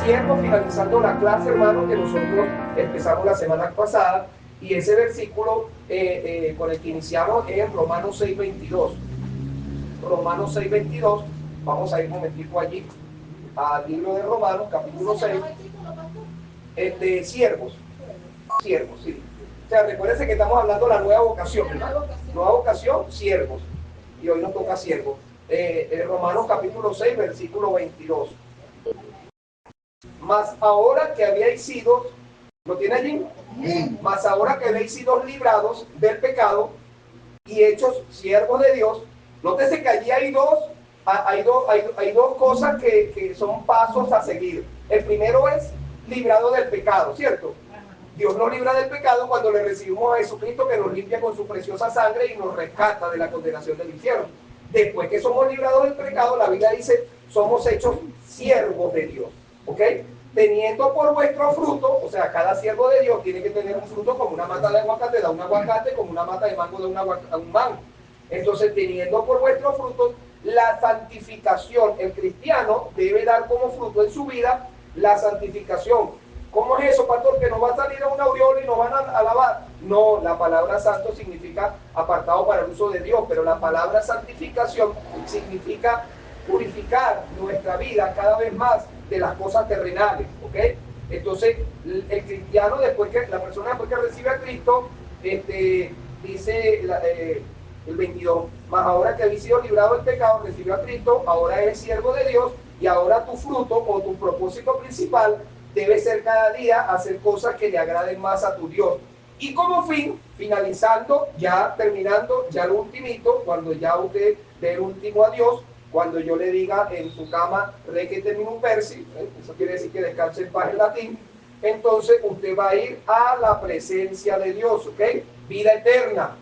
siervos, finalizando la clase, hermano, que nosotros empezamos la semana pasada, y ese versículo con el que iniciamos es en Romanos 6:22. Romanos 6:22, vamos a ir un momentico allí, al libro de Romanos, capítulo 6, de siervos, siervos, sí. O sea, recuérdense que estamos hablando de la nueva vocación, ¿verdad? Nueva vocación, siervos. Y hoy nos toca siervos. Romanos capítulo 6, versículo 22. Mas ahora que habíais sido, ¿lo tiene allí? Mas ahora que habéis sido librados del pecado y hechos siervos de Dios, nótese que allí hay dos cosas que son pasos a seguir. El primero es librado del pecado, ¿cierto? Dios nos libra del pecado cuando le recibimos a Jesucristo, que nos limpia con su preciosa sangre y nos rescata de la condenación del infierno. Después que somos librados del pecado, la Biblia dice, somos hechos siervos de Dios, ¿ok? Teniendo por vuestro fruto, o sea, cada siervo de Dios tiene que tener un fruto, como una mata de aguacate da un aguacate, como una mata de mango da un mango. Entonces, teniendo por vuestro fruto la santificación, el cristiano debe dar como fruto en su vida la santificación. ¿Cómo es eso, pastor? ¿Que nos va a salir a una aureola y nos van a alabar? No, la palabra santo significa apartado para el uso de Dios, pero la palabra santificación significa purificar nuestra vida cada vez más de las cosas terrenales, ¿ok? Entonces, el cristiano, la persona después que recibe a Cristo, dice el 22, mas ahora que habéis sido librado del pecado, recibió a Cristo, ahora eres siervo de Dios, y ahora tu fruto o tu propósito principal debe ser cada día hacer cosas que le agraden más a tu Dios. Y como fin, finalizando, ya terminando, ya lo ultimito, cuando ya usted dé el último adiós, cuando yo le diga en su cama, requiem minum persi, eso quiere decir que descanse en paz en latín, entonces usted va a ir a la presencia de Dios, ¿ok? Vida eterna.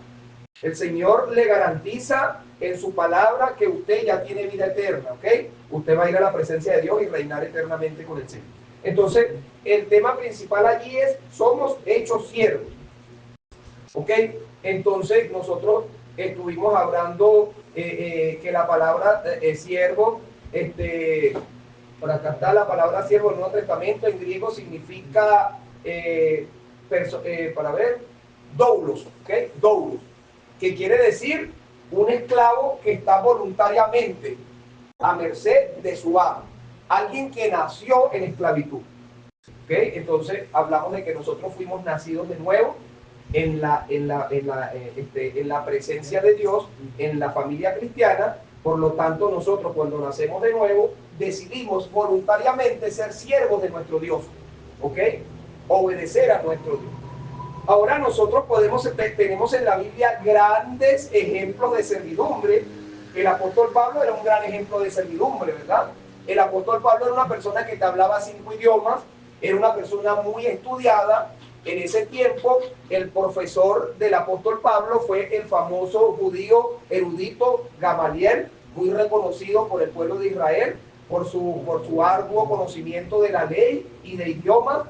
El Señor le garantiza en su palabra que usted ya tiene vida eterna, ¿ok? Usted va a ir a la presencia de Dios y reinar eternamente con el Señor. Entonces, el tema principal allí es, somos hechos siervos, ¿ok? Entonces, nosotros estuvimos hablando que la palabra siervo, por acá está la palabra siervo en el Nuevo Testamento, en griego significa, para ver, doulos, ¿ok? Doulos, que quiere decir un esclavo que está voluntariamente a merced de su amo, alguien que nació en esclavitud. ¿Okay? Entonces hablamos de que nosotros fuimos nacidos de nuevo en la presencia de Dios, en la familia cristiana. Por lo tanto, nosotros cuando nacemos de nuevo decidimos voluntariamente ser siervos de nuestro Dios, ¿ok? Obedecer a nuestro Dios. Ahora nosotros tenemos en la Biblia grandes ejemplos de servidumbre. El apóstol Pablo era un gran ejemplo de servidumbre, ¿verdad? El apóstol Pablo era una persona que te hablaba 5 idiomas, era una persona muy estudiada. En ese tiempo, el profesor del apóstol Pablo fue el famoso judío erudito Gamaliel, muy reconocido por el pueblo de Israel, por su arduo conocimiento de la ley y de idiomas.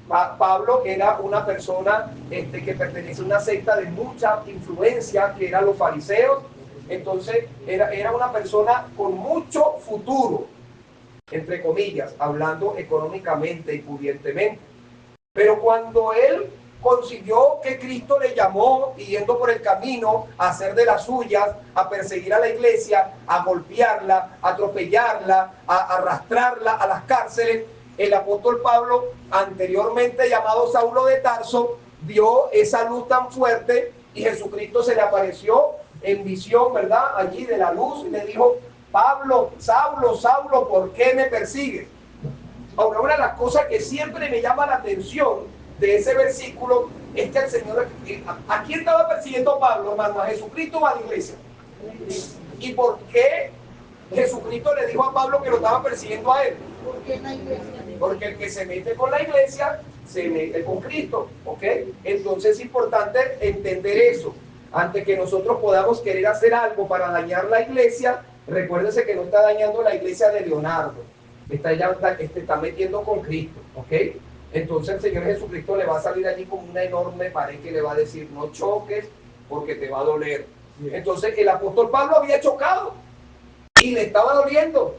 Pablo era una persona que pertenece a una secta de mucha influencia, que eran los fariseos. Entonces era una persona con mucho futuro, entre comillas, hablando económicamente y pudientemente. Pero cuando él consiguió que Cristo le llamó, yendo por el camino a hacer de las suyas, a perseguir a la iglesia, a golpearla, a atropellarla, a arrastrarla a las cárceles, el apóstol Pablo, anteriormente llamado Saulo de Tarso, vio esa luz tan fuerte y Jesucristo se le apareció en visión, ¿verdad? Allí de la luz, y le dijo: Pablo, Saulo, Saulo, ¿por qué me persigues? Ahora, una de las cosas que siempre me llama la atención de ese versículo es que el Señor, ¿a quién estaba persiguiendo Pablo, hermano? ¿A Jesucristo o a la iglesia? ¿Y por qué Jesucristo le dijo a Pablo que lo estaba persiguiendo a él? Porque el que se mete con la iglesia se mete con Cristo, ¿ok? Entonces es importante entender eso. Antes que nosotros podamos querer hacer algo para dañar la iglesia, recuérdense que no está dañando la iglesia de Leonardo, está metiendo con Cristo, ¿ok? Entonces el Señor Jesucristo le va a salir allí como una enorme pared que le va a decir: no choques porque te va a doler. Entonces el apóstol Pablo había chocado y le estaba doliendo.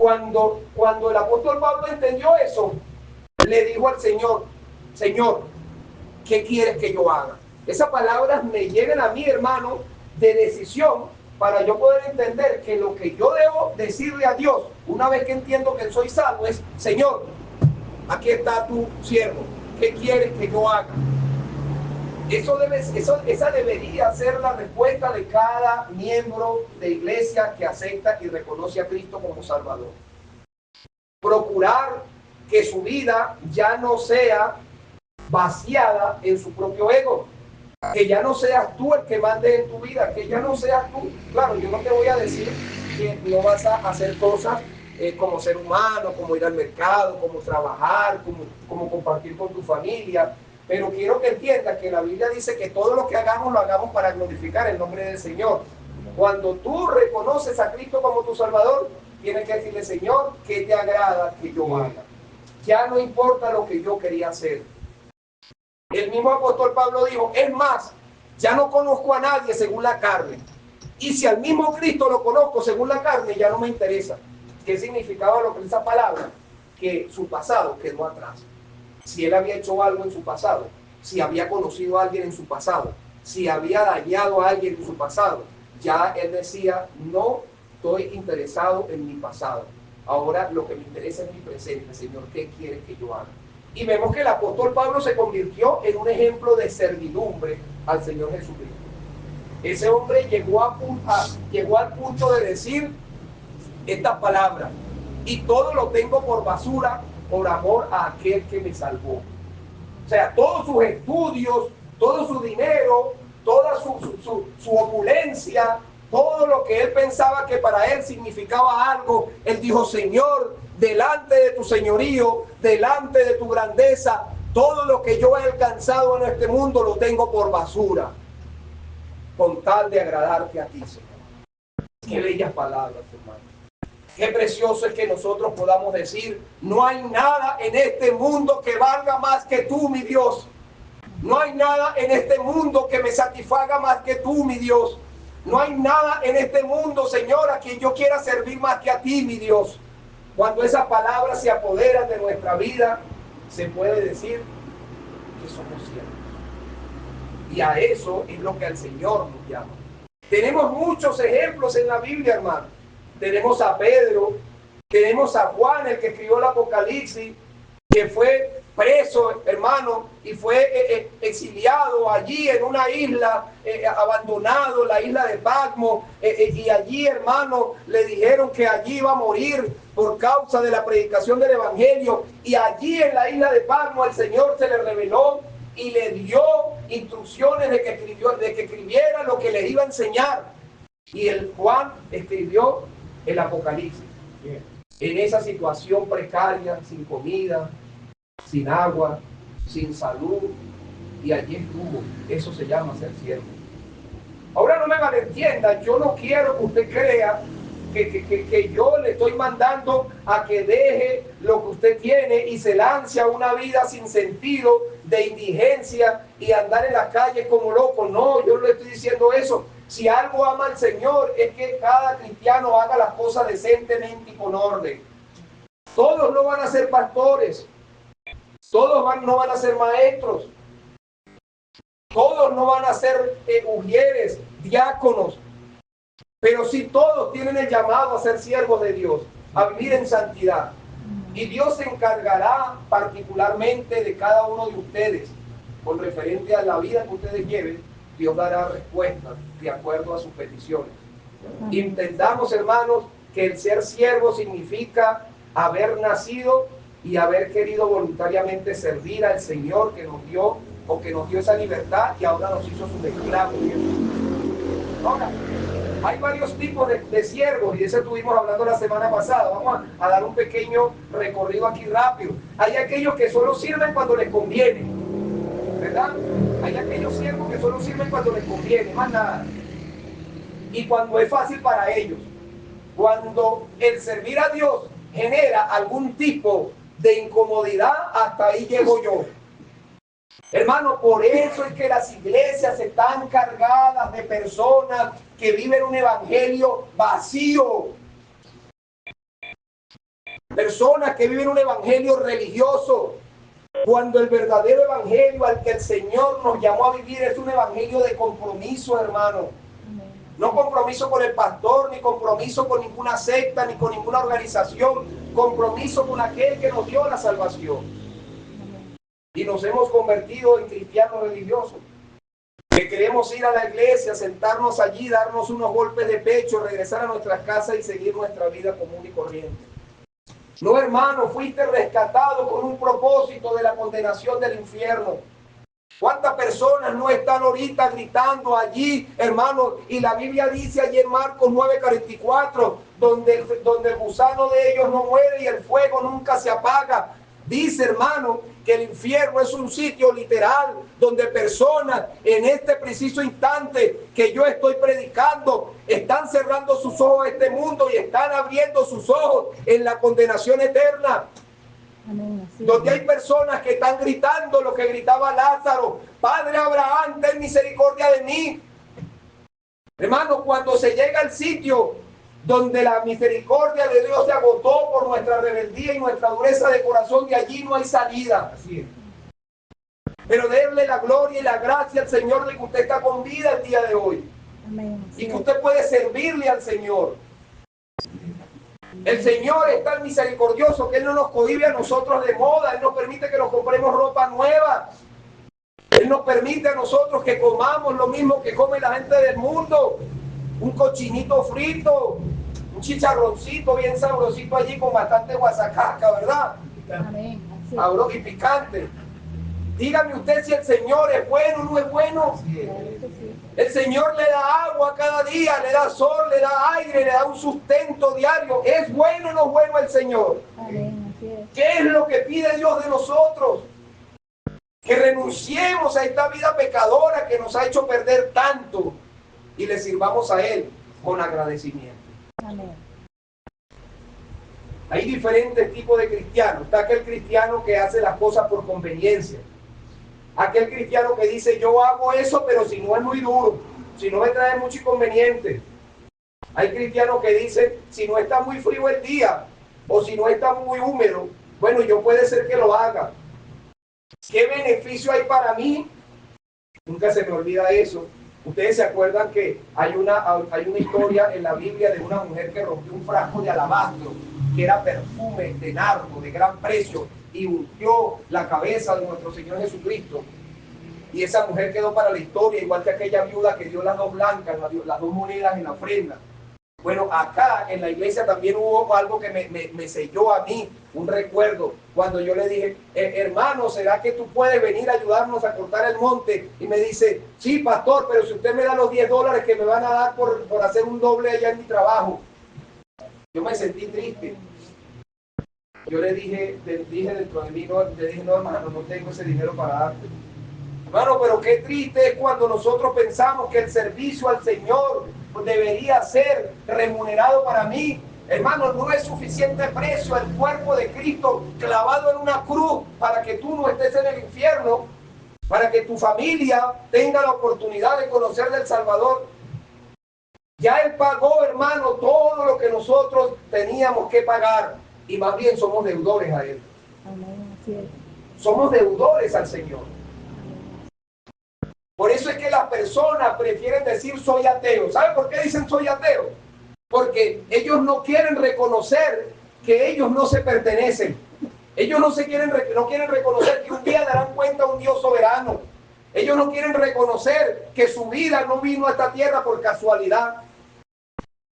cuando el apóstol Pablo entendió eso, le dijo al Señor, Señor, ¿qué quieres que yo haga? Esas palabras me llegan a mí, hermano, de decisión, para yo poder entender que lo que yo debo decirle a Dios, una vez que entiendo que soy salvo, es, Señor, aquí está tu siervo, ¿qué quieres que yo haga? Esa debería ser la respuesta de cada miembro de iglesia que acepta y reconoce a Cristo como Salvador. Procurar que su vida ya no sea vaciada en su propio ego, que ya no seas tú el que mande en tu vida, que ya no seas tú. Claro, yo no te voy a decir que no vas a hacer cosas como ser humano, como ir al mercado, como trabajar, como compartir con tu familia, pero quiero que entiendas que la Biblia dice que todo lo que hagamos lo hagamos para glorificar el nombre del Señor. Cuando tú reconoces a Cristo como tu Salvador, tienes que decirle, Señor, ¿qué te agrada que yo haga? Ya no importa lo que yo quería hacer. El mismo apóstol Pablo dijo, es más, ya no conozco a nadie según la carne. Y si al mismo Cristo lo conozco según la carne, ya no me interesa. ¿Qué significaba lo que esa palabra? Que su pasado quedó atrás. Si él había hecho algo en su pasado, si había conocido a alguien en su pasado, si había dañado a alguien en su pasado, ya él decía, no estoy interesado en mi pasado. Ahora lo que me interesa es mi presente, Señor, ¿qué quieres que yo haga? Y vemos que el apóstol Pablo se convirtió en un ejemplo de servidumbre al Señor Jesucristo. Ese hombre llegó al punto de decir estas palabras, y todo lo tengo por basura por amor a aquel que me salvó. O sea, todos sus estudios, todo su dinero, toda su opulencia, todo lo que él pensaba que para él significaba algo, él dijo, Señor, delante de tu señorío, delante de tu grandeza, todo lo que yo he alcanzado en este mundo lo tengo por basura, con tal de agradarte a ti, Señor. Qué bellas palabras, hermano. Qué precioso es que nosotros podamos decir, no hay nada en este mundo que valga más que tú, mi Dios. No hay nada en este mundo que me satisfaga más que tú, mi Dios. No hay nada en este mundo, Señor, a quien yo quiera servir más que a ti, mi Dios. Cuando esas palabras se apoderan de nuestra vida, se puede decir que somos siervos. Y a eso es lo que el Señor nos llama. Tenemos muchos ejemplos en la Biblia, hermano. Tenemos a Pedro, tenemos a Juan, el que escribió el Apocalipsis, que fue preso, hermano, y fue exiliado allí en una isla, abandonado, la isla de Patmos, y allí, hermano, le dijeron que allí iba a morir por causa de la predicación del Evangelio, y allí en la isla de Patmos el Señor se le reveló y le dio instrucciones de que escribiera lo que le iba a enseñar, y el Juan escribió el Apocalipsis. En esa situación precaria, sin comida, sin agua, sin salud, y allí estuvo. Eso se llama ser siervo. Ahora no me malentienda, yo no quiero que usted crea que yo le estoy mandando a que deje lo que usted tiene y se lance a una vida sin sentido, de indigencia y andar en las calles como loco. No, yo no le estoy diciendo eso. Si algo ama al Señor es que cada cristiano haga las cosas decentemente y con orden. Todos no van a ser pastores, todos no van a ser maestros, todos no van a ser ujieres, diáconos, pero sí todos tienen el llamado a ser siervos de Dios, a vivir en santidad. Y Dios se encargará particularmente de cada uno de ustedes, con referente a la vida que ustedes lleven. Dios dará respuestas de acuerdo a sus peticiones. Entendamos, hermanos, que el ser siervo significa haber nacido y haber querido voluntariamente servir al Señor que nos dio, o que nos dio esa libertad y ahora nos hizo sus esclavos. Ahora, hay varios tipos de siervos, y de eso estuvimos hablando la semana pasada. Vamos a dar un pequeño recorrido aquí rápido. Hay aquellos que solo sirven cuando les conviene, ¿verdad? Hay aquellos siervos que solo sirven cuando les conviene, más nada. Y cuando es fácil para ellos. Cuando el servir a Dios genera algún tipo de incomodidad, hasta ahí llego yo. Hermano, por eso es que las iglesias están cargadas de personas que viven un evangelio vacío. Personas que viven un evangelio religioso, cuando el verdadero evangelio al que el Señor nos llamó a vivir es un evangelio de compromiso, hermano. No compromiso con el pastor, ni compromiso con ninguna secta, ni con ninguna organización. Compromiso con aquel que nos dio la salvación. Y nos hemos convertido en cristianos religiosos. Que queremos ir a la iglesia, sentarnos allí, darnos unos golpes de pecho, regresar a nuestras casas y seguir nuestra vida común y corriente. No, hermano, fuiste rescatado con un propósito de la condenación del infierno. ¿Cuántas personas no están ahorita gritando allí, hermano? Y la Biblia dice allí en Marcos 9:44, donde el gusano de ellos no muere y el fuego nunca se apaga. Dice, hermano, que el infierno es un sitio literal donde personas en este preciso instante que yo estoy predicando están cerrando sus ojos a este mundo y están abriendo sus ojos en la condenación eterna. Amén, donde hay personas que están gritando lo que gritaba Lázaro: Padre Abraham, ten misericordia de mí. Hermano, cuando se llega al sitio donde la misericordia de Dios se agotó por nuestra rebeldía y nuestra dureza de corazón, de allí no hay salida. Así es. Pero denle la gloria y la gracia al Señor de que usted está con vida el día de hoy. Amén. Y que usted puede servirle al Señor. El Señor es tan misericordioso que Él no nos cohíbe a nosotros de moda. Él nos permite que nos compremos ropa nueva. Él nos permite a nosotros que comamos lo mismo que come la gente del mundo. Un cochinito frito, un chicharroncito bien sabrosito allí con bastante guasacaca, ¿verdad? Amén. Sabroso y picante. Dígame usted si el Señor es bueno o no es bueno. El Señor le da agua cada día, le da sol, le da aire, le da un sustento diario. ¿Es bueno o no es bueno el Señor? Amén. ¿Qué es lo que pide Dios de nosotros? Que renunciemos a esta vida pecadora que nos ha hecho perder tanto y le sirvamos a Él con agradecimiento. Amén. Hay diferentes tipos de cristianos. Está aquel cristiano que hace las cosas por conveniencia. Aquel cristiano que dice: yo hago eso, pero si no es muy duro, si no me trae mucho inconveniente. Hay cristianos que dicen: si no está muy frío el día, o si no está muy húmedo, bueno, yo puede ser que lo haga. ¿Qué beneficio hay para mí? Nunca se me olvida eso. Ustedes se acuerdan que hay una historia en la Biblia de una mujer que rompió un frasco de alabastro, que era perfume de nardo de gran precio, y ungió la cabeza de nuestro Señor Jesucristo. Y esa mujer quedó para la historia, igual que aquella viuda que dio las dos blancas, las dos monedas en la ofrenda. Bueno, acá en la iglesia también hubo algo que me selló a mí, un recuerdo, cuando yo le dije: hermano, ¿será que tú puedes venir a ayudarnos a cortar el monte? Y me dice: sí, pastor, pero si usted me da los $10 que me van a dar por hacer un doble allá en mi trabajo. Yo me sentí triste. Yo le dije dentro de mí, le dije: no, hermano, no tengo ese dinero para darte. Hermano, pero qué triste es cuando nosotros pensamos que el servicio al Señor debería ser remunerado para mí. Hermano, no es suficiente precio el cuerpo de Cristo clavado en una cruz para que tú no estés en el infierno, para que tu familia tenga la oportunidad de conocer del Salvador. Ya Él pagó, hermano, todo lo que nosotros teníamos que pagar, y más bien somos deudores a Él. Amén. Así es. Somos deudores al Señor. Por eso es que las personas prefieren decir: soy ateo. ¿Saben por qué dicen soy ateo? Porque ellos no quieren reconocer que ellos no se pertenecen. Ellos no quieren reconocer que un día darán cuenta a un Dios soberano. Ellos no quieren reconocer que su vida no vino a esta tierra por casualidad.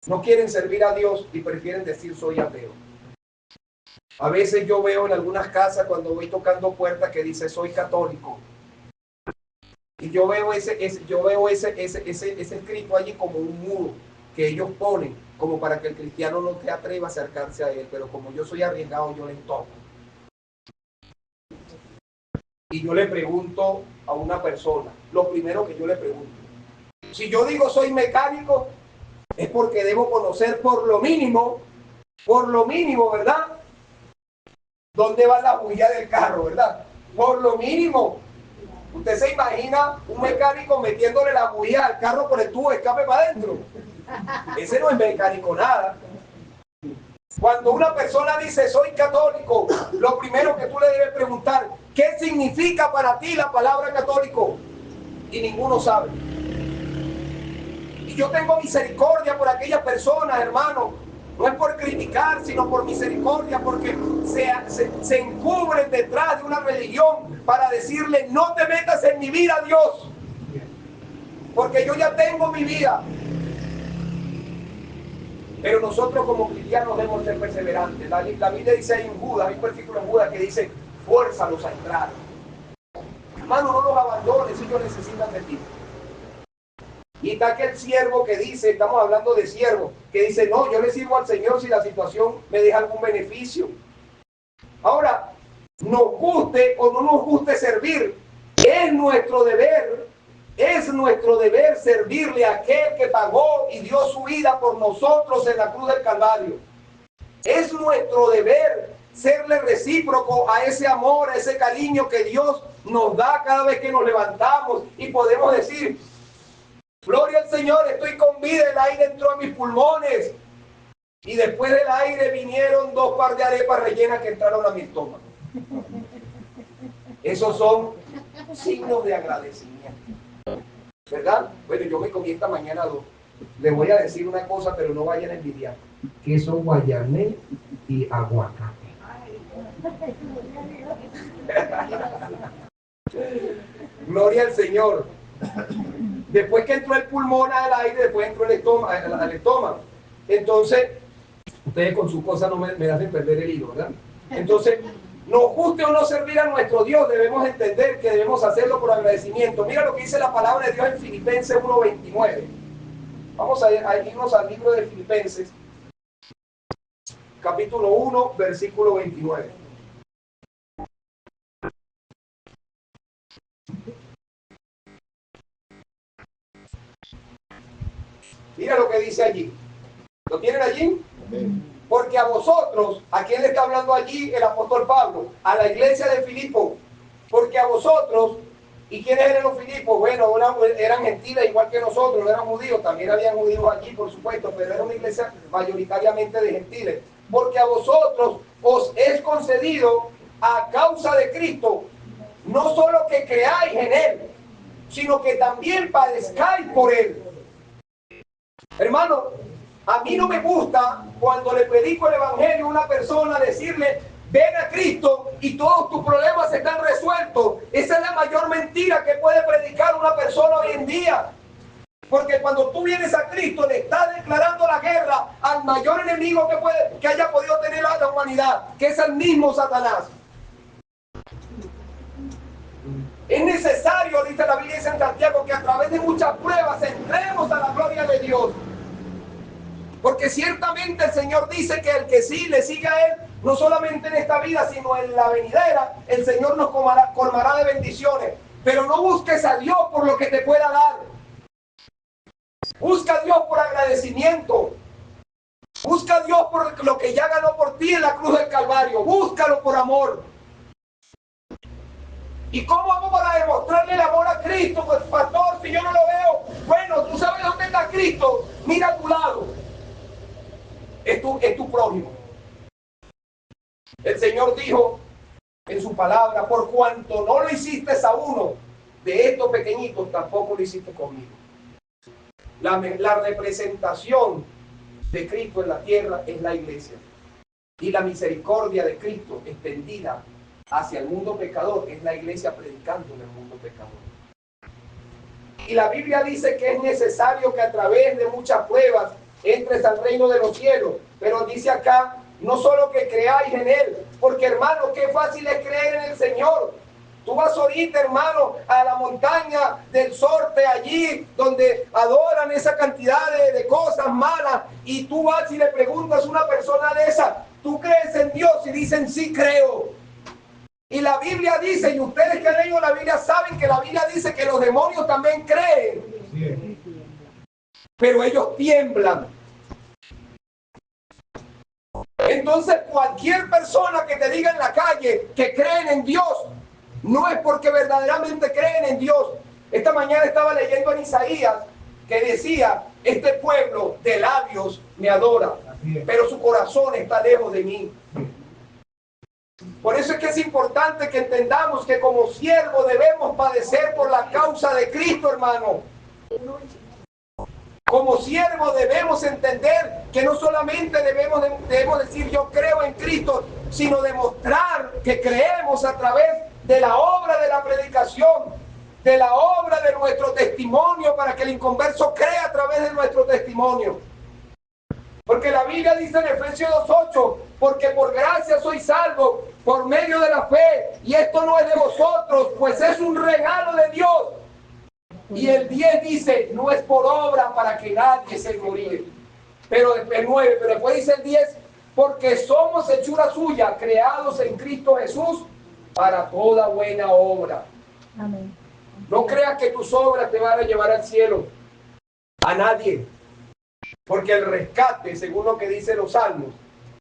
No quieren servir a Dios y prefieren decir: soy ateo. A veces yo veo en algunas casas, cuando voy tocando puertas, que dice: soy católico. Y yo veo ese escrito allí como un muro que ellos ponen como para que el cristiano no se atreva a acercarse a él. Pero como yo soy arriesgado, yo les toco. Y yo le pregunto a una persona, lo primero que yo le pregunto: si yo digo soy mecánico, es porque debo conocer por lo mínimo, ¿verdad? ¿Dónde va la bujía del carro, verdad? Por lo mínimo. ¿Usted se imagina un mecánico metiéndole la bujía al carro por el tubo de escape para adentro? Ese no es mecánico nada. Cuando una persona dice soy católico, lo primero que tú le debes preguntar, ¿qué significa para ti la palabra católico? Y ninguno sabe. Y yo tengo misericordia por aquellas personas, hermano. No es por criticar, sino por misericordia, porque se encubren detrás de una religión para decirle, no te metas en mi vida, Dios, porque yo ya tengo mi vida. Pero nosotros como cristianos debemos ser perseverantes. La Biblia dice ahí en Judas, hay un versículo en Judas que dice, fuérzalos a entrar. Hermano, no los abandones, ellos necesitan de ti. Y está aquel siervo que dice, estamos hablando de siervo, que dice, no, yo le sirvo al Señor si la situación me deja algún beneficio. Ahora, nos guste o no nos guste servir, es nuestro deber servirle a aquel que pagó y dio su vida por nosotros en la cruz del Calvario. Es nuestro deber serle recíproco a ese amor, a ese cariño que Dios nos da cada vez que nos levantamos y podemos decir, gloria al Señor, estoy con vida, el aire entró a mis pulmones. Y después del aire vinieron 2 par de arepas rellenas que entraron a mi estómago. Esos son signos de agradecimiento. ¿Verdad? Bueno, yo me comí esta mañana 2. Le voy a decir una cosa, pero no vayan a envidiar. Queso guayanés y aguacate. Gloria al Señor. Después que entró el pulmón al aire, después entró al estómago. Entonces, ustedes con sus cosas no me hacen perder el hilo, ¿verdad? Entonces, nos guste o no servir a nuestro Dios, debemos entender que debemos hacerlo por agradecimiento. Mira lo que dice la palabra de Dios en Filipenses 1:29. Vamos a irnos al libro de Filipenses, capítulo 1, versículo 29. Mira lo que dice allí. ¿Lo tienen allí? Porque a vosotros, ¿a quién le está hablando allí el apóstol Pablo? A la iglesia de Filipo. Porque a vosotros, ¿y quiénes eran los Filipos? Bueno, eran gentiles igual que nosotros, no eran judíos, también habían judíos allí, por supuesto, pero era una iglesia mayoritariamente de gentiles. Porque a vosotros os es concedido a causa de Cristo, no solo que creáis en Él, sino que también padezcáis por Él. Hermano, a mí no me gusta cuando le predico el evangelio a una persona decirle, ven a Cristo y todos tus problemas están resueltos. Esa es la mayor mentira que puede predicar una persona hoy en día. Porque cuando tú vienes a Cristo le estás declarando la guerra al mayor enemigo que haya podido tener la humanidad, que es el mismo Satanás. Es necesario, dice la Biblia en Santiago, que a través de muchas pruebas entremos a la gloria de Dios. Porque ciertamente el Señor dice que el que sí le siga a Él, no solamente en esta vida, sino en la venidera, el Señor nos colmará de bendiciones. Pero no busques a Dios por lo que te pueda dar. Busca a Dios por agradecimiento. Busca a Dios por lo que ya ganó por ti en la cruz del Calvario. Búscalo por amor. ¿Y cómo vamos para demostrarle el amor a Cristo? Pues pastor, si yo no lo veo, bueno, tú sabes dónde está Cristo, mira a tu lado. Es tu prójimo. El Señor dijo en su palabra, por cuanto no lo hiciste a uno de estos pequeñitos, tampoco lo hiciste conmigo. La representación de Cristo en la tierra es la iglesia. Y la misericordia de Cristo extendida hacia el mundo pecador es la iglesia predicando en el mundo pecador. Y la Biblia dice que es necesario que a través de muchas pruebas entres al reino de los cielos. Pero dice acá, no solo que creáis en Él, porque hermano, qué fácil es creer en el Señor. Tú vas ahorita, hermano, a la montaña del Sorte, allí donde adoran esa cantidad de cosas malas, y tú vas y le preguntas a una persona de esa, ¿tú crees en Dios? Y dicen, sí creo. Y la Biblia dice, y ustedes que han leído la Biblia saben que la Biblia dice que los demonios también creen. Pero ellos tiemblan. Entonces cualquier persona que te diga en la calle que creen en Dios, no es porque verdaderamente creen en Dios. Esta mañana estaba leyendo en Isaías que decía, este pueblo de labios me adora, pero su corazón está lejos de mí. Por eso es que es importante que entendamos que como siervos debemos padecer por la causa de Cristo, hermano. Como siervos debemos entender que no solamente debemos decir yo creo en Cristo, sino demostrar que creemos a través de la obra de la predicación, de la obra de nuestro testimonio, para que el inconverso crea a través de nuestro testimonio. Porque la Biblia dice en Efesios 2:8, porque por gracia sois salvos por medio de la fe, y esto no es de vosotros, pues es un regalo de Dios. Y el 10 dice, no es por obra para que nadie se gloríe. Pero el 9, pero después dice el 10, porque somos hechura suya, creados en Cristo Jesús para toda buena obra. Amén. No creas que tus obras te van a llevar al cielo. A nadie. Porque el rescate, según lo que dicen los salmos,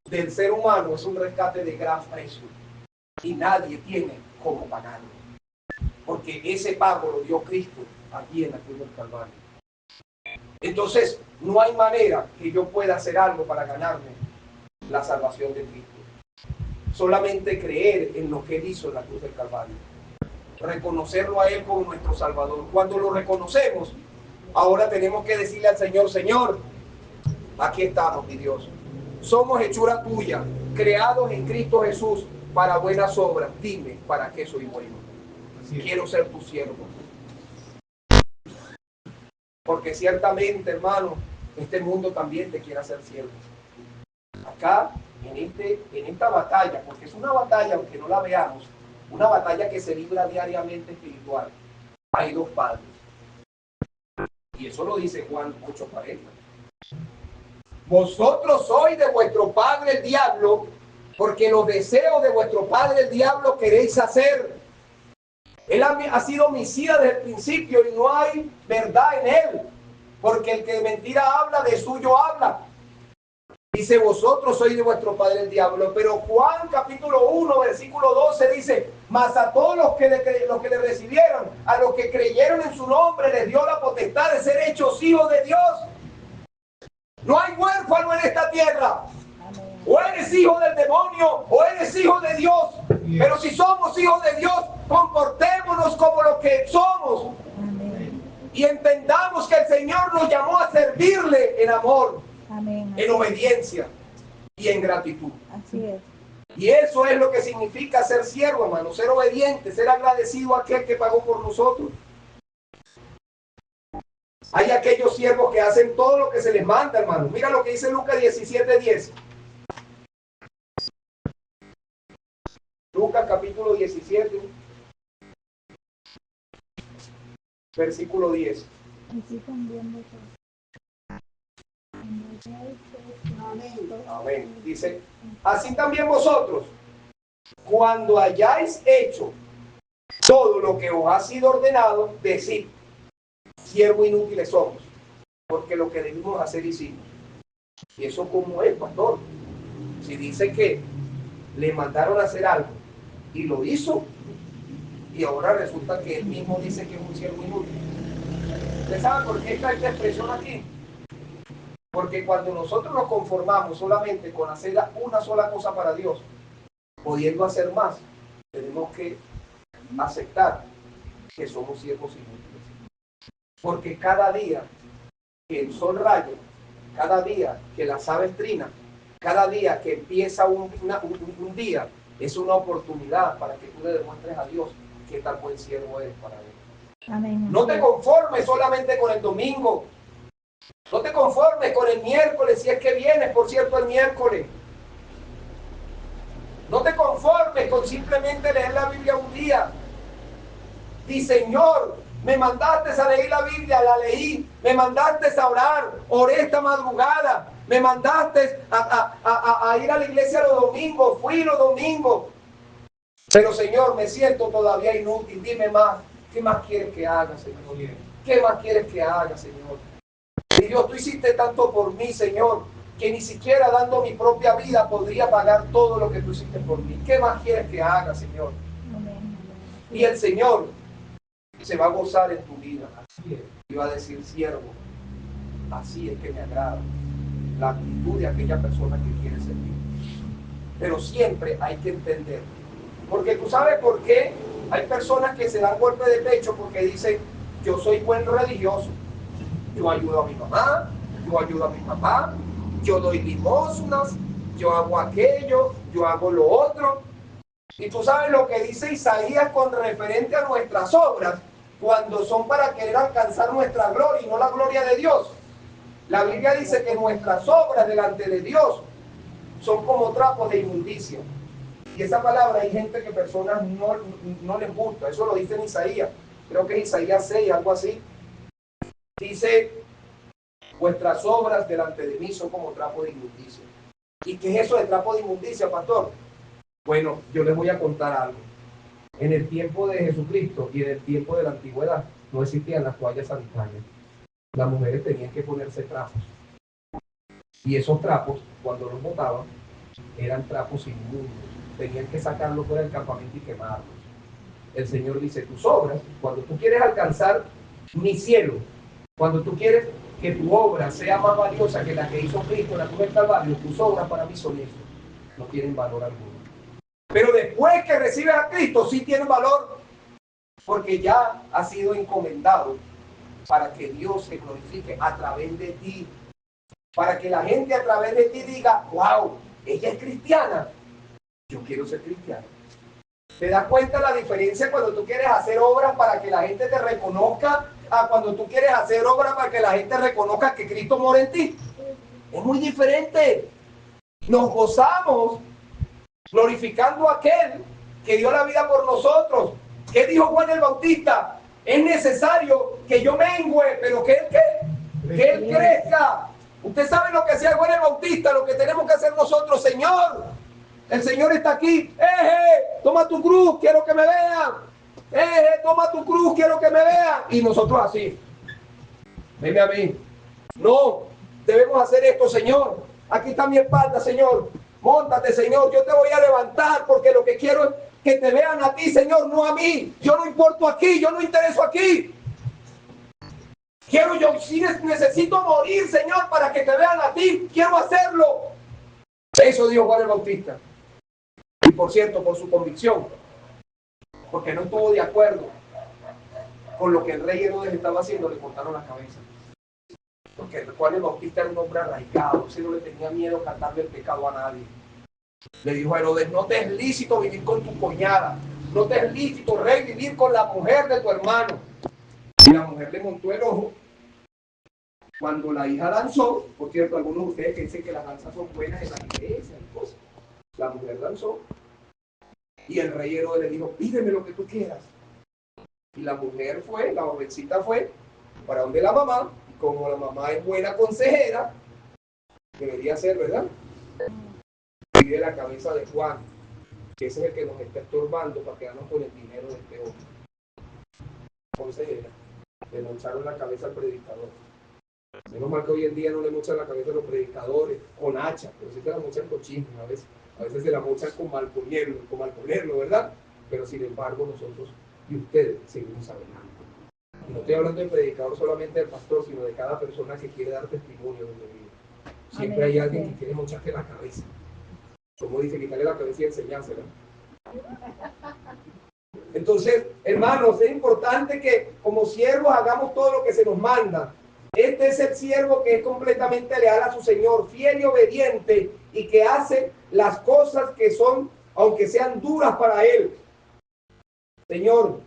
del ser humano es un rescate de gran precio. Y nadie tiene cómo pagarlo. Porque ese pago lo dio Cristo aquí en la cruz del Calvario. Entonces, no hay manera que yo pueda hacer algo para ganarme la salvación de Cristo. Solamente creer en lo que Él hizo en la cruz del Calvario. Reconocerlo a Él como nuestro Salvador. Cuando lo reconocemos, ahora tenemos que decirle al Señor, Señor, aquí estamos, mi Dios. Somos hechura tuya, creados en Cristo Jesús para buenas obras. Dime, ¿para qué soy bueno? Quiero ser tu siervo. Porque ciertamente, hermano, este mundo también te quiere hacer siervo. Acá, en esta batalla, porque es una batalla, aunque no la veamos, una batalla que se libra diariamente espiritual. Hay dos padres. Y eso lo dice Juan 8:40. Vosotros sois de vuestro padre el diablo, porque los deseos de vuestro padre el diablo queréis hacer. Él ha sido homicida desde el principio y no hay verdad en él, porque el que de mentira habla, de suyo habla. Dice, vosotros sois de vuestro padre el diablo. Pero Juan capítulo 1, versículo 12 dice, mas a todos los que le recibieron, a los que creyeron en su nombre, les dio la potestad de ser hechos hijos de Dios. No hay huérfano en esta tierra. O eres hijo del demonio o eres hijo de Dios. Pero si somos hijos de Dios, comportémonos como lo que somos. Y entendamos que el Señor nos llamó a servirle en amor, en obediencia y en gratitud. Así es. Y eso es lo que significa ser siervo, hermano, ser obediente, ser agradecido a aquel que pagó por nosotros. Hay aquellos siervos que hacen todo lo que se les manda, hermano. Mira lo que dice Lucas 17:10. Lucas capítulo 17, versículo 10. Así también vosotros. Amén. Dice, así también vosotros, cuando hayáis hecho todo lo que os ha sido ordenado, decid, siervos inútiles somos, porque lo que debimos hacer hicimos. Y eso como es, pastor. Si dice que le mandaron a hacer algo y lo hizo, y ahora resulta que él mismo dice que es un siervo inútil. ¿Usted sabe por qué está esta expresión aquí? Porque cuando nosotros nos conformamos solamente con hacer una sola cosa para Dios, pudiendo hacer más, tenemos que aceptar que somos siervos inútiles. Porque cada día que el sol raya, cada día que las aves trinan, cada día que empieza un día, es una oportunidad para que tú le demuestres a Dios qué tan buen siervo eres para Él. Amén. No te conformes solamente con el domingo. No te conformes con el miércoles, si es que vienes, por cierto, el miércoles. No te conformes con simplemente leer la Biblia un día. Di, Señor, me mandaste a leer la Biblia, la leí. Me mandaste a orar, oré esta madrugada. Me mandaste a ir a la iglesia los domingos, fui los domingos. Pero Señor, me siento todavía inútil. Dime más, ¿qué más quieres que haga, Señor? ¿Qué más quieres que haga, Señor? Y Dios, tú hiciste tanto por mí, Señor, que ni siquiera dando mi propia vida podría pagar todo lo que tú hiciste por mí. ¿Qué más quieres que haga, Señor? Y el Señor se va a gozar en tu vida. Y va a decir, siervo, así es que me agrada. la actitud de aquella persona que quiere servir. Pero siempre hay que entender, porque tú sabes por qué hay personas que se dan golpe de pecho porque dicen, yo soy buen religioso, yo ayudo a mi mamá, yo ayudo a mi papá, yo doy limosnas, yo hago aquello, yo hago lo otro. Y tú sabes lo que dice Isaías con referente a nuestras obras, cuando son para querer alcanzar nuestra gloria y no la gloria de Dios. La Biblia dice que nuestras obras delante de Dios son como trapos de inmundicia. Y esa palabra hay gente que personas no les gusta. Eso lo dice en Isaías. Creo que es Isaías 6, algo así. Dice, vuestras obras delante de mí son como trapos de inmundicia. ¿Y qué es eso de trapo de inmundicia, pastor? Bueno, yo les voy a contar algo. En el tiempo de Jesucristo y en el tiempo de la antigüedad no existían las toallas sanitarias. Las mujeres tenían que ponerse trapos. Y esos trapos, cuando los botaban, eran trapos inmundos. Tenían que sacarlos fuera del campamento y quemarlos. El Señor dice, tus obras, cuando tú quieres alcanzar mi cielo, cuando tú quieres que tu obra sea más valiosa que la que hizo Cristo en la cruz del Calvario, tus obras para mí son eso. No tienen valor alguno. Pero después que recibes a Cristo, sí tienen valor, porque ya ha sido encomendado para que Dios se glorifique a través de ti. Para que la gente a través de ti diga, wow, ella es cristiana, yo quiero ser cristiano. ¿Te das cuenta la diferencia cuando tú quieres hacer obras para que la gente te reconozca a cuando tú quieres hacer obras para que la gente reconozca que Cristo mora en ti? Es muy diferente. Nos gozamos glorificando a aquel que dio la vida por nosotros. ¿Qué dijo Juan el Bautista? Es necesario que yo mengüe, pero que él crezca. Usted sabe lo que hacía Juan el Bautista, lo que tenemos que hacer nosotros. Señor, el Señor está aquí. Toma tu cruz, quiero que me vean. Toma tu cruz, quiero que me vean. Y nosotros así. Venme a mí. No, debemos hacer esto, Señor. Aquí está mi espalda, Señor. Móntate, Señor. Yo te voy a levantar porque lo que quiero es que te vean a ti, Señor, no a mí. Yo no importo aquí, yo no intereso aquí. Yo sí necesito morir, Señor, para que te vean a ti. Quiero hacerlo. Eso dijo Juan el Bautista. Y por cierto, por su convicción, porque no estuvo de acuerdo con lo que el rey Herodes estaba haciendo, le cortaron la cabeza. Porque Juan el Bautista era un hombre arraigado, ese no le tenía miedo a cantarle el pecado a nadie. Le dijo a Herodes, no te es lícito vivir con tu cuñada, no te es lícito, rey, vivir con la mujer de tu hermano. Y la mujer le montó el ojo. Cuando la hija danzó, por cierto, algunos de ustedes que dicen que las danzas son buenas en la iglesia y cosas, la mujer danzó. Y el rey Herodes le dijo, pídeme lo que tú quieras. Y la mujer fue, la jovencita fue, para donde la mamá, y como la mamá es buena consejera, debería ser, ¿verdad? Pide la cabeza de Juan, que ese es el que nos está estorbando para quedarnos con el dinero de este hombre. Consejera, le mocharon la cabeza al predicador. Menos mal que hoy en día no le mochan la cabeza a los predicadores con hacha, pero sí se la mochan con chisme a veces se la mochan con mal ponerlo, ¿verdad? Pero sin embargo nosotros y ustedes seguimos hablando. Y no estoy hablando del predicador solamente del pastor, sino de cada persona que quiere dar testimonio de mi vida. Siempre hay alguien que quiere mocharte la cabeza. Como dice, quitarle la cabeza y enseñársela. Entonces, hermanos, es importante que como siervos hagamos todo lo que se nos manda. Este es el siervo que es completamente leal a su Señor, fiel y obediente, y que hace las cosas que son, aunque sean duras para él. Señor,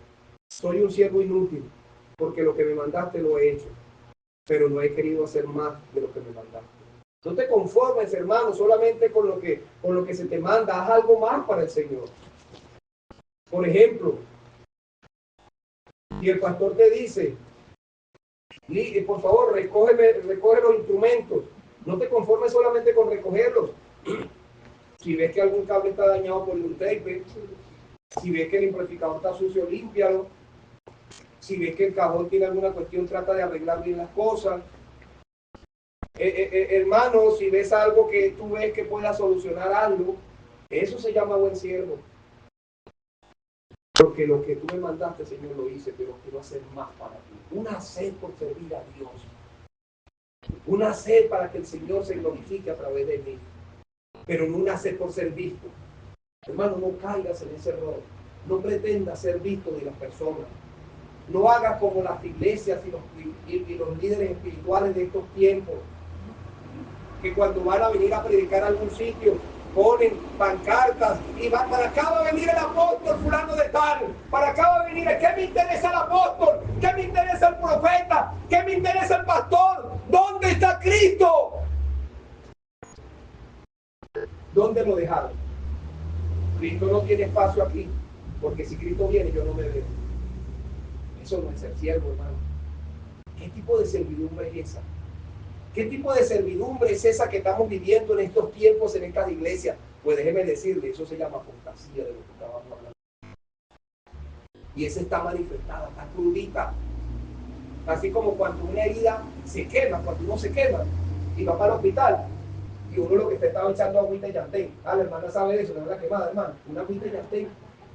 soy un siervo inútil, porque lo que me mandaste lo he hecho, pero no he querido hacer más de lo que me mandaste. No te conformes, hermano, solamente con lo que se te manda, haz algo más para el Señor. Por ejemplo, si el pastor te dice, por favor, recoge los instrumentos, no te conformes solamente con recogerlos. Si ves que algún cable está dañado por un tape, si ves que el amplificador está sucio, límpialo. Si ves que el cajón tiene alguna cuestión, trata de arreglar bien las cosas. Hermano, si ves algo que tú ves que pueda solucionar algo, eso se llama buen siervo. Porque lo que tú me mandaste, Señor, lo hice, pero quiero hacer más para ti. Una sed por servir a Dios. Una sed para que el Señor se glorifique a través de mí. Pero no una sed por ser visto. Hermano, no caigas en ese error. No pretendas ser visto de las personas. No hagas como las iglesias y los líderes espirituales de estos tiempos, que cuando van a venir a predicar a algún sitio, ponen pancartas y van, para acá va a venir el apóstol fulano de tal, para acá va a venir, ¿qué me interesa el apóstol? ¿Qué me interesa el profeta? ¿Qué me interesa el pastor? ¿Dónde está Cristo? ¿Dónde lo dejaron? Cristo no tiene espacio aquí, porque si Cristo viene yo no me veo. Eso no es ser siervo, hermano. ¿Qué tipo de servidumbre es esa? ¿Qué tipo de servidumbre es esa que estamos viviendo en estos tiempos, en estas iglesias? Pues déjeme decirle, eso se llama apostasía de lo que estábamos hablando. Y esa está manifestada, está crudita. Así como cuando una herida se quema, cuando uno se quema y va para el hospital, y uno lo que te estaba echando agüita y llantén. Ah, la hermana sabe de eso, no es la quemada, hermano. Una agüita y llantén.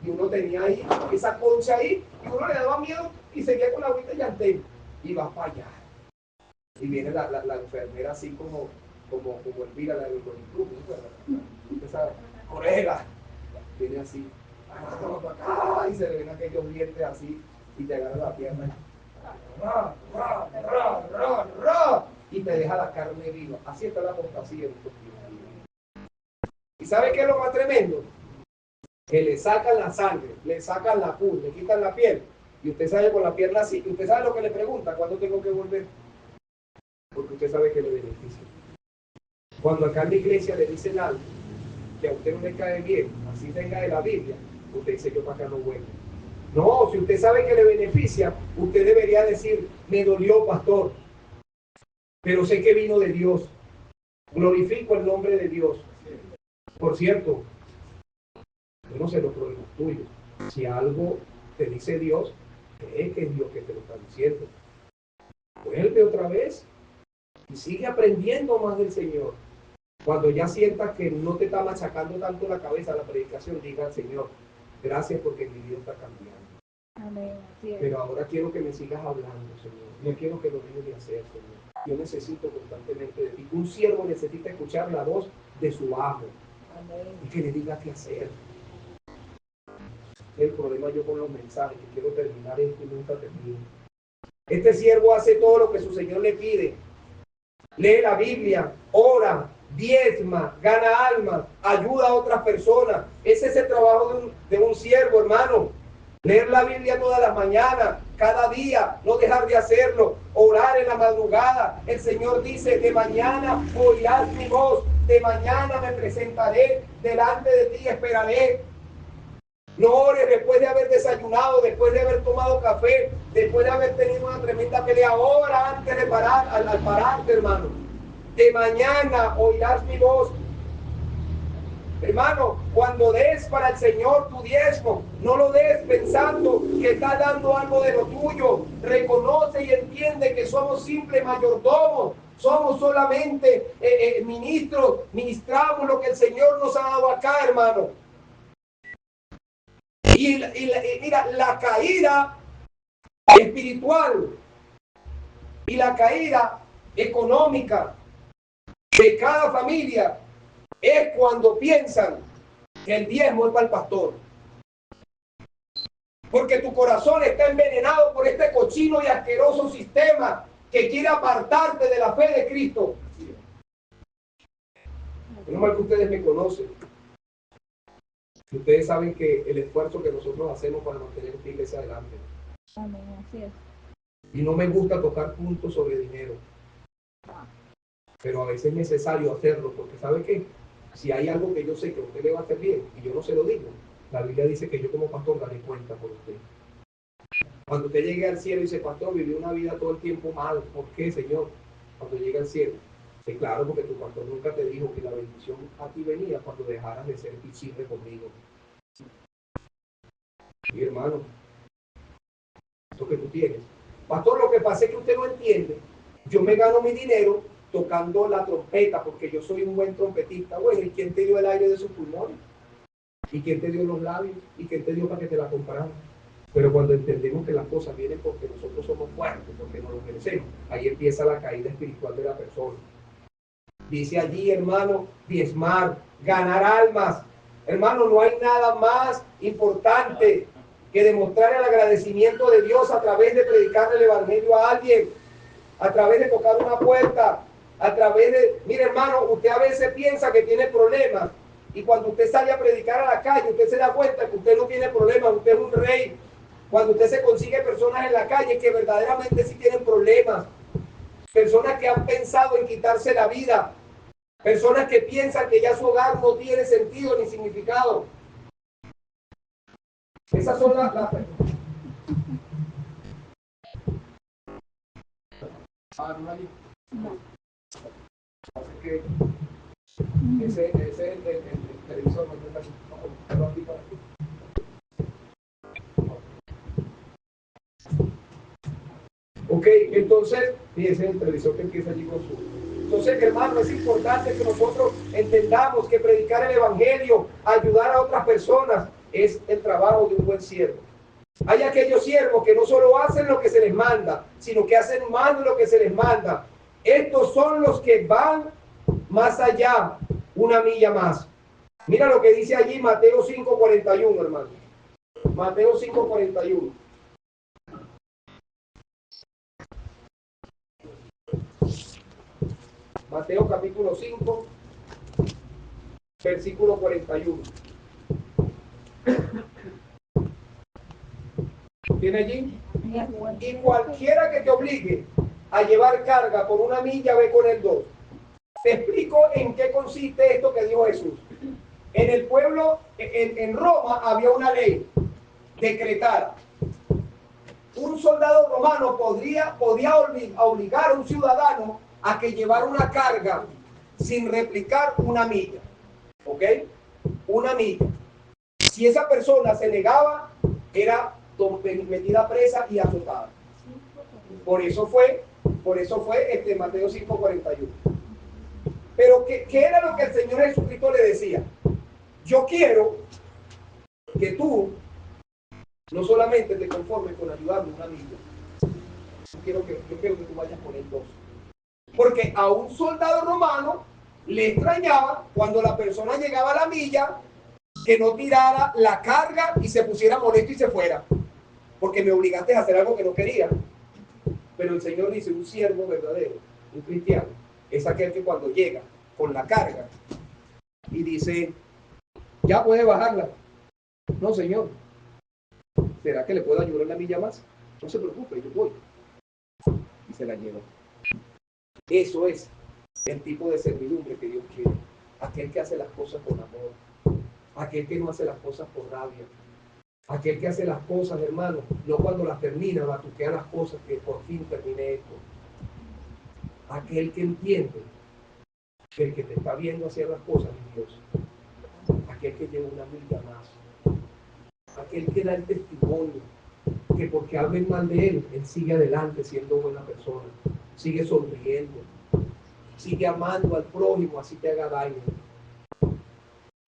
Y uno tenía ahí esa concha ahí, y uno le daba miedo y seguía con la agüita y llantén. Y va para allá. Y viene la enfermera así como Elvira, la del club, usted sabe, colega, viene así, y se le ven aquellos dientes así, y te agarra la pierna, y te deja la carne viva. Así está la apostasía en estos tiempos. ¿Y sabe qué es lo más tremendo? Que le sacan la sangre, le sacan la pus, le quitan la piel, y usted sale con la pierna así, y usted sabe lo que le pregunta, ¿cuándo tengo que volver? Porque usted sabe que le beneficia. Cuando acá en la iglesia le dicen algo que a usted no le cae bien, así venga de la Biblia, usted dice yo para acá no vuelvo. No, si usted sabe que le beneficia, usted debería decir, me dolió, pastor, pero sé que vino de Dios. Glorifico el nombre de Dios. Por cierto, yo no sé los problemas tuyos. Si algo te dice Dios, cree que es Dios que te lo está diciendo. Vuelve otra vez y sigue aprendiendo más del Señor. Cuando ya sientas que no te está machacando tanto la cabeza la predicación, diga al Señor, gracias porque mi vida está cambiando. Amén. Pero ahora quiero que me sigas hablando, Señor. No quiero que lo dejes de hacer, Señor. Yo necesito constantemente de ti. Un siervo necesita escuchar la voz de su amo. Amén. Y que le diga qué hacer. El problema yo con los mensajes, que quiero terminar esto y nunca termino. Este siervo hace todo lo que su Señor le pide. Lee la Biblia, ora, diezma, gana almas, ayuda a otras personas. Ese es el trabajo de un siervo, hermano. Leer la Biblia todas las mañanas, cada día, no dejar de hacerlo. Orar en la madrugada. El Señor dice, de mañana oirás mi voz, de mañana me presentaré, delante de ti esperaré. No ores después de haber desayunado, después de haber tomado café, después de haber tenido una tremenda pelea. Ahora antes de parar, al pararte, hermano. De mañana oirás mi voz. Hermano, cuando des para el Señor tu diezmo, no lo des pensando que estás dando algo de lo tuyo. Reconoce y entiende que somos simples mayordomos. Somos solamente ministros, ministramos lo que el Señor nos ha dado acá, hermano. Y mira, la caída espiritual y la caída económica de cada familia es cuando piensan que el diezmo es para el pastor. Porque tu corazón está envenenado por este cochino y asqueroso sistema que quiere apartarte de la fe de Cristo. Menos mal que ustedes me conocen. Ustedes saben que el esfuerzo que nosotros hacemos para mantener esta iglesia adelante. Amén, así es. Y no me gusta tocar puntos sobre dinero. Pero a veces es necesario hacerlo, porque ¿sabe qué? Si hay algo que yo sé que a usted le va a hacer bien y yo no se lo digo, la Biblia dice que yo como pastor daré cuenta por usted. Cuando usted llegue al cielo y dice, pastor, viví una vida todo el tiempo mal. ¿Por qué, Señor? Cuando llegue al cielo. Sí, claro, porque tu pastor nunca te dijo que la bendición a ti venía cuando dejaras de ser visible conmigo. Y hermano, esto que tú tienes. Pastor, lo que pasa es que usted no entiende. Yo me gano mi dinero tocando la trompeta porque yo soy un buen trompetista. Bueno, ¿y quién te dio el aire de sus pulmones? ¿Y quién te dio los labios? ¿Y quién te dio para que te la compraran? Pero cuando entendemos que las cosas vienen porque nosotros somos fuertes, porque nos lo merecemos, ahí empieza la caída espiritual de la persona. Dice allí, hermano, diezmar, ganar almas. Hermano, no hay nada más importante que demostrar el agradecimiento de Dios a través de predicar el evangelio a alguien, a través de tocar una puerta, a través de... Mire, hermano, usted a veces piensa que tiene problemas y cuando usted sale a predicar a la calle, usted se da cuenta que usted no tiene problemas, usted es un rey. Cuando usted se consigue personas en la calle que verdaderamente sí tienen problemas, personas que han pensado en quitarse la vida, personas que piensan que ya su hogar no tiene sentido ni significado. Esas son las... Así que ese es el televisor. Ok, entonces, fíjense el televisor que empieza allí con su... Entonces, hermano, es importante que nosotros entendamos que predicar el evangelio, ayudar a otras personas, es el trabajo de un buen siervo. Hay aquellos siervos que no solo hacen lo que se les manda, sino que hacen más de lo que se les manda. Estos son los que van más allá, una milla más. Mira lo que dice allí Mateo 5:41, hermano. Mateo 5:41. Mateo capítulo 5, versículo 41. ¿Tiene allí? Y cualquiera que te obligue a llevar carga por una milla, ve con el 2. Te explico en qué consiste esto que dijo Jesús. En el pueblo, en Roma, había una ley decretada. Un soldado romano podía obligar a un ciudadano a que llevara una carga sin replicar una milla. ¿Ok? Una milla. Si esa persona se negaba, era metida presa y azotada. Por eso fue Mateo 5:41. Pero ¿qué era lo que el Señor Jesucristo le decía? Yo quiero que tú no solamente te conformes con ayudarme una milla, yo quiero que tú vayas con el 2. Porque a un soldado romano le extrañaba cuando la persona llegaba a la milla que no tirara la carga y se pusiera molesto y se fuera. Porque me obligaste a hacer algo que no quería. Pero el Señor dice, un siervo verdadero, un cristiano, es aquel que cuando llega con la carga y dice, ya puede bajarla. No, Señor. ¿Será que le puedo ayudar una milla más? No se preocupe, yo voy. Y se la lleva. Eso es el tipo de servidumbre que Dios quiere. Aquel que hace las cosas con amor. Aquel que no hace las cosas por rabia. Aquel que hace las cosas, hermano, no cuando las termina, batuquea las cosas, que por fin termine esto. Aquel que entiende que el que te está viendo hacer las cosas es Dios. Aquel que lleva una milla más. Aquel que da el testimonio, que porque hablen mal de él, él sigue adelante siendo buena persona. Sigue sonriendo. Sigue amando al prójimo, así te haga daño.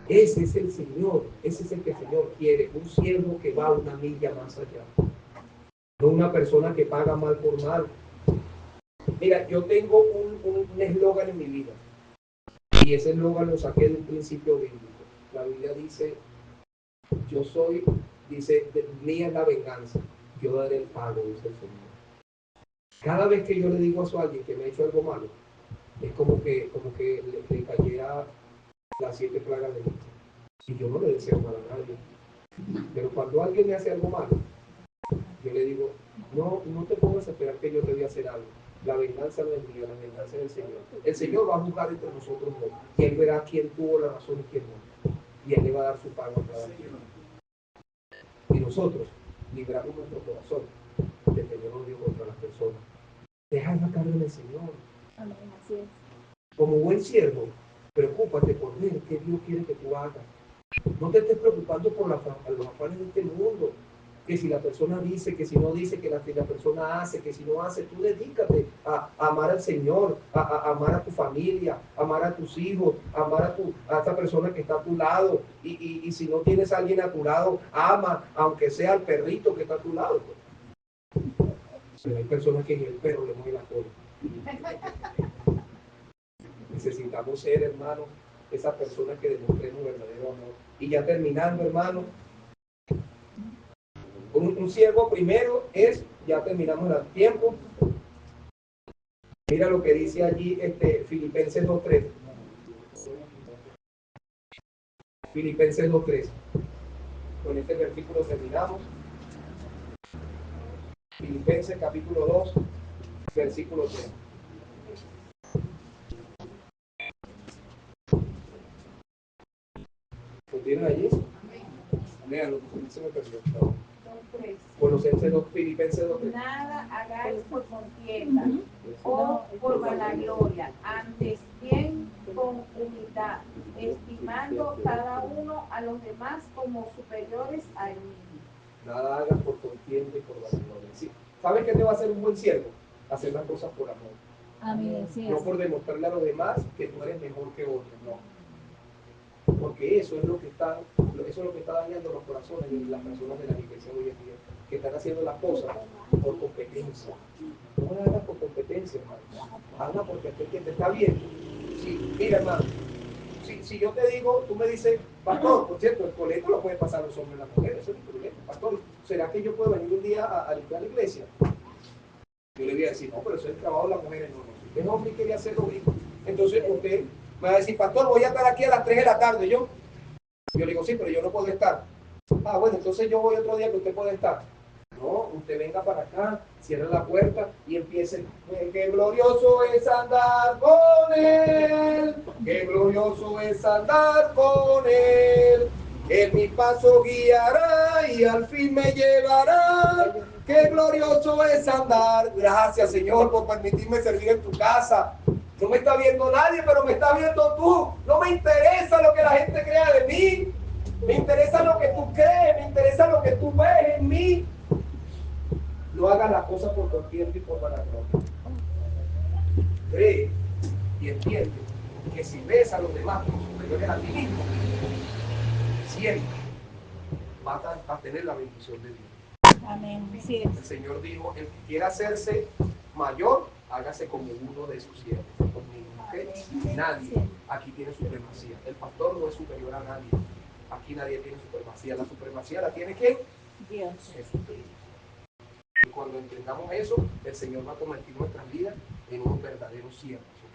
Ese es el Señor, ese es el que el Señor quiere, un siervo que va una milla más allá, no una persona que paga mal por mal. Mira, yo tengo un eslogan en mi vida, y ese eslogan lo saqué de un principio bíblico. La Biblia dice, mía es la venganza, yo daré el pago, dice el Señor. Cada vez que yo le digo a alguien que me ha hecho algo malo, es como que le cayera las 7 plagas de Egipto. Y yo no le deseo mal a nadie. Pero cuando alguien me hace algo malo, yo le digo, no te pongas a esperar que yo te voy a hacer algo. La venganza no es mía, la venganza es del Señor. El Señor va a juzgar entre nosotros dos. Y Él verá quién tuvo la razón y quién no. Y Él le va a dar su pago a cada quien. Y nosotros libramos nuestro corazón de tener odio contra las personas. Deja la carga del Señor. Amén, así es. Como buen siervo, preocúpate por ver qué Dios quiere que tú hagas. No te estés preocupando por los afanes de este mundo. que si la persona dice, que si no dice, que la persona hace, que si no hace, tú dedícate a amar al Señor, a amar a tu familia, a amar a tus hijos, a amar a esta persona que está a tu lado. Y si no tienes a alguien a tu lado, ama, aunque sea al perrito que está a tu lado. Pero hay personas que ni el perro le mueve la cola. Necesitamos ser, hermanos, esas personas que demostremos verdadero amor. Y ya terminando, hermanos, un siervo primero es, ya terminamos el tiempo. Mira lo que dice allí Filipenses 2:3. Filipenses 2:3. Con este versículo terminamos. Filipenses capítulo 2, versículo 3. ¿Lo tienen allí? Léanlo, porque se me perdió. Colosenses 2, Filipenses 2:3. Nada hagáis por contienda o por vanagloria, antes bien con humildad, estimando cada uno a los demás como superiores a él mismo. Nada hagas por contienda y por vanagloria. ¿Sí? ¿Sabes qué te va a hacer un buen siervo? Hacer las cosas por amor. Amén. Así No es. por demostrarle a los demás que tú eres mejor que otros, no. Porque eso es lo que está dañando los corazones de las personas de la iglesia hoy en día, que están haciendo las cosas por competencia. No las hagas por competencia, hermano. Hazla porque aquel que te está viendo. Sí, mira, hermano, si yo te digo, tú me dices, pastor, por cierto, el coleto lo pueden pasar los hombres y las mujeres, eso es el problema. Pastor, ¿será que yo puedo venir un día a limpiar la iglesia? Yo le voy a decir, no, pero eso es el trabajo de las mujeres, no. Si usted es hombre y quería hacerlo bien, entonces usted me va a decir, pastor, voy a estar aquí a las 3 de la tarde. Yo le digo, sí, pero yo no puedo estar. Ah, bueno, entonces yo voy otro día que usted puede estar. No, usted venga para acá, cierre la puerta y empiece. Qué glorioso es andar con él. Qué glorioso es andar con él. Él mi paso guiará y al fin me llevará. Qué glorioso es andar. Gracias, Señor, por permitirme servir en tu casa. No me está viendo nadie, pero me está viendo tú. No me interesa lo que la gente crea de mí. Me interesa lo que tú crees, me interesa lo que tú ves en mí. No hagas las cosas por contienda y por vanagloria. Cree y entiende que si ves a los demás como superiores a ti mismo, siempre vas a tener la bendición de Dios. Amén. Así es. El Señor dijo, el que quiera hacerse mayor, hágase como uno de sus siervos. ¿Okay? Nadie aquí tiene supremacía. El pastor no es superior a nadie. Aquí nadie tiene supremacía. La supremacía la tiene ¿quién? Dios. Jesucristo. Y cuando entendamos eso, el Señor va a convertir nuestras vidas en unos verdaderos siervos. ¿Ok?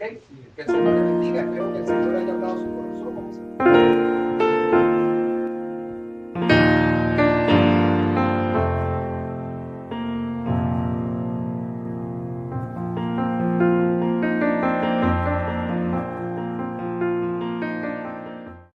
Que el Señor les bendiga. Espero que el Señor haya hablado a su corazón. Vamos a